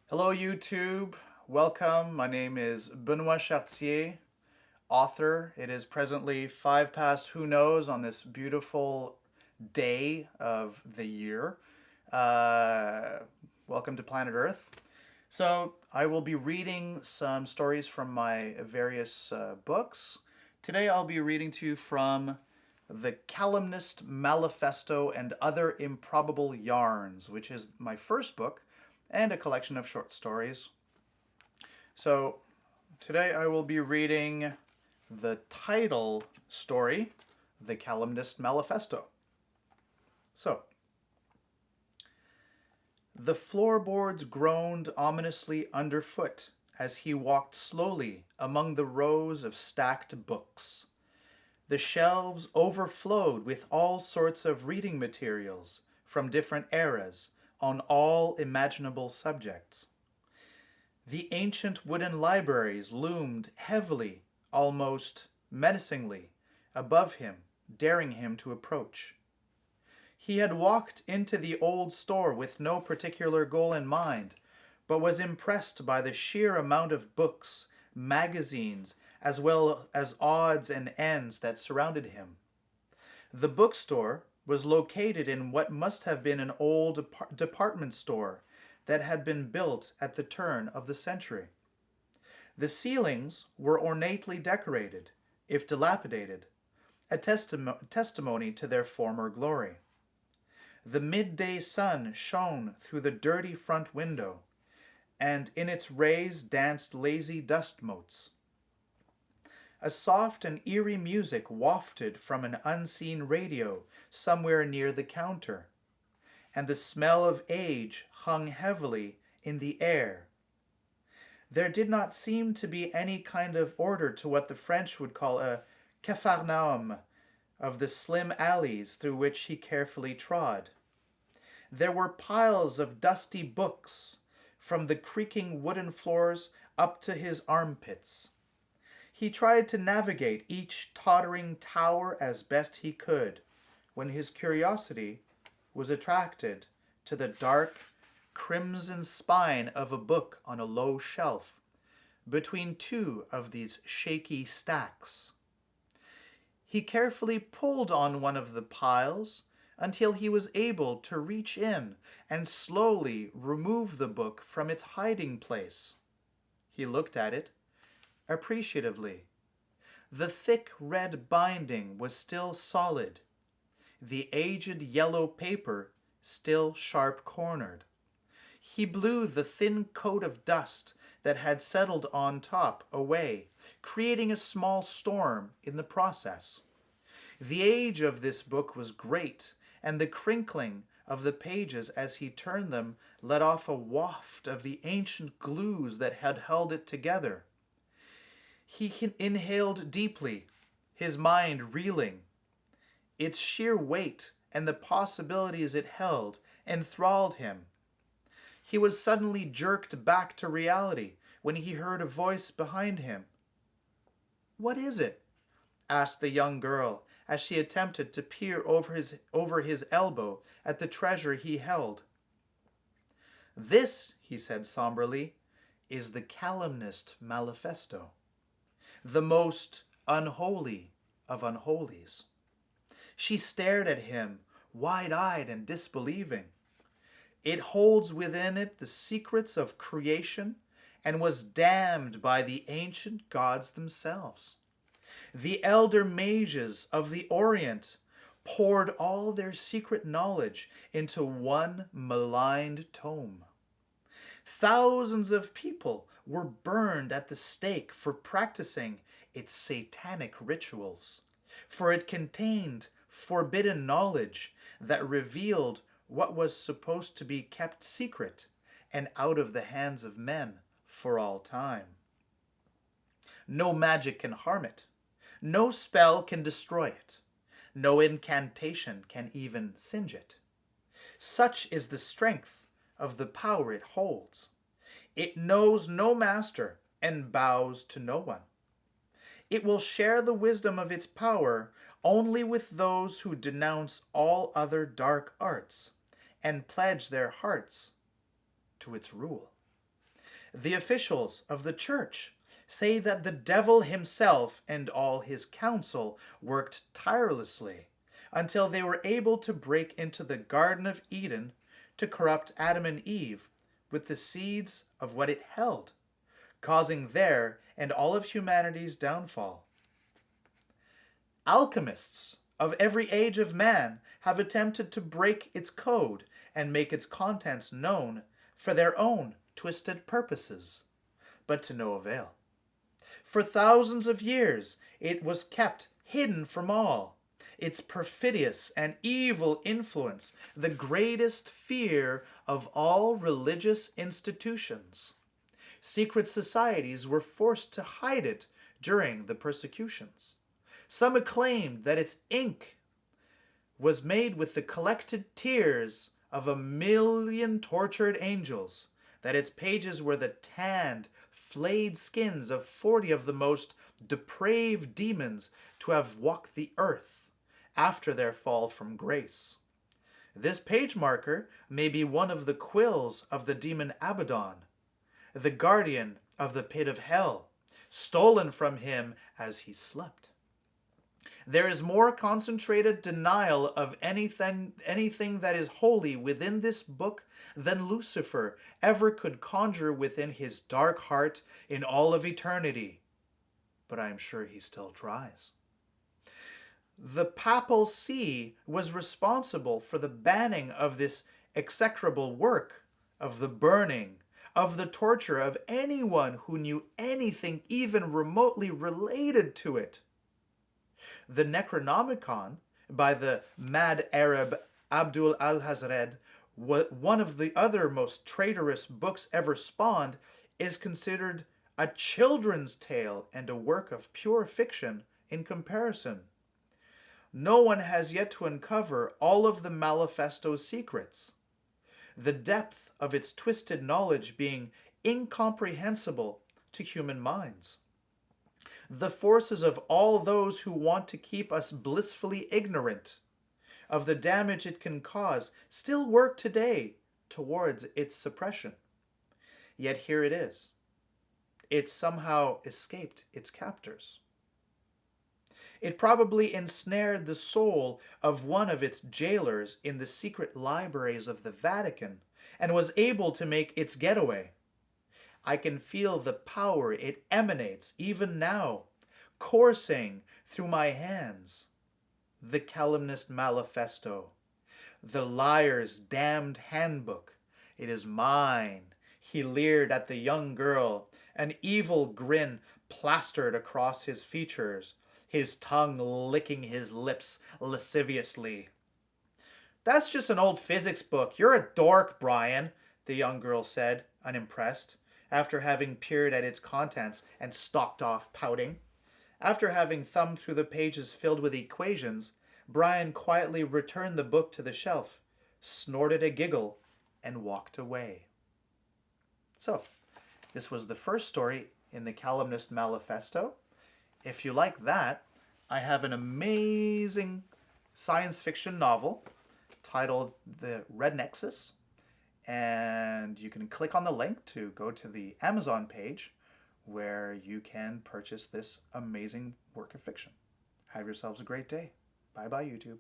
Hello, YouTube. Welcome. My name is Benoit Chartier, author. It is presently 5 past who knows on this beautiful day of the year. Uh, Welcome to planet Earth. So, I will be reading some stories from my various books. Today, I'll be reading to you from The Calumnist Malefesto and Other Improbable Yarns, which is my first book and a collection of short stories. So, today I will be reading the title story, The Calumnist Malefesto. So, the floorboards groaned ominously underfoot as he walked slowly among the rows of stacked books. The shelves overflowed with all sorts of reading materials from different eras on all imaginable subjects. The ancient wooden libraries loomed heavily, almost menacingly, above him, daring him to approach. He had walked into the old store with no particular goal in mind, but was impressed by the sheer amount of books, magazines, as well as odds and ends that surrounded him. The bookstore was located in what must have been an old department store that had been built at the turn of the century. The ceilings were ornately decorated, if dilapidated, a testimony to their former glory. The midday sun shone through the dirty front window, and in its rays danced lazy dust motes. A soft and eerie music wafted from an unseen radio somewhere near the counter, and the smell of age hung heavily in the air. There did not seem to be any kind of order to what the French would call a capharnaum of the slim alleys through which he carefully trod. There were piles of dusty books, from the creaking wooden floors up to his armpits. He tried to navigate each tottering tower as best he could, when his curiosity was attracted to the dark, crimson spine of a book on a low shelf, between two of these shaky stacks. He carefully pulled on one of the piles until he was able to reach in and slowly remove the book from its hiding place. He looked at it appreciatively. The thick red binding was still solid, the aged yellow paper still sharp-cornered. He blew the thin coat of dust that had settled on top away, creating a small storm in the process. The age of this book was great, and the crinkling of the pages as he turned them let off a waft of the ancient glues that had held it together. He inhaled deeply, his mind reeling. Its sheer weight and the possibilities it held enthralled him. He was suddenly jerked back to reality when he heard a voice behind him. "What is it?" asked the young girl as she attempted to peer over his elbow at the treasure he held. "This," he said somberly, "is the Calumnist Malefesto, the most unholy of unholies." She stared at him, wide-eyed and disbelieving. It holds within it the secrets of creation and was damned by the ancient gods themselves. The elder mages of the Orient poured all their secret knowledge into one maligned tome. Thousands of people were burned at the stake for practicing its satanic rituals, for it contained forbidden knowledge that revealed what was supposed to be kept secret and out of the hands of men for all time. No magic can harm it. No spell can destroy it. No incantation can even singe it. Such is the strength of the power it holds. It knows no master and bows to no one. It will share the wisdom of its power only with those who denounce all other dark arts and pledge their hearts to its rule. The officials of the church say that the devil himself and all his council worked tirelessly until they were able to break into the Garden of Eden to corrupt Adam and Eve with the seeds of what it held, causing their and all of humanity's downfall. Alchemists of every age of man have attempted to break its code and make its contents known for their own twisted purposes, but to no avail. For thousands of years it was kept hidden from all, its perfidious and evil influence the greatest fear of all religious institutions. Secret societies were forced to hide it during the persecutions. Some acclaimed that its ink was made with the collected tears of 1,000,000 tortured angels, that its pages were the tanned, flayed skins of 40 of the most depraved demons to have walked the earth after their fall from grace. This page marker may be one of the quills of the demon Abaddon, the guardian of the pit of hell, stolen from him as he slept. There is more concentrated denial of anything that is holy within this book than Lucifer ever could conjure within his dark heart in all of eternity. But I am sure he still tries. The papal see was responsible for the banning of this execrable work, of the burning, of the torture of anyone who knew anything even remotely related to it. The Necronomicon, by the mad Arab Abdul al-Hazred, one of the other most traitorous books ever spawned, is considered a children's tale and a work of pure fiction in comparison. No one has yet to uncover all of the Malefesto's secrets, the depth of its twisted knowledge being incomprehensible to human minds. The forces of all those who want to keep us blissfully ignorant of the damage it can cause still work today towards its suppression. Yet here it is. It somehow escaped its captors. It probably ensnared the soul of one of its jailers in the secret libraries of the Vatican and was able to make its getaway. I can feel the power it emanates even now, coursing through my hands. The Calumnist Malefesto, the liar's damned handbook. It is mine. He leered at the young girl, an evil grin plastered across his features, his tongue licking his lips lasciviously. "That's just an old physics book. You're a dork, Brian," the young girl said, unimpressed, after having peered at its contents and stalked off pouting. After having thumbed through the pages filled with equations, Brian quietly returned the book to the shelf, snorted a giggle, and walked away. So, this was the first story in the Calumnist Malefesto. If you like that, I have an amazing science fiction novel titled The Red Nexus, and you can click on the link to go to the Amazon page where you can purchase this amazing work of fiction. Have yourselves a great day. Bye-bye, YouTube.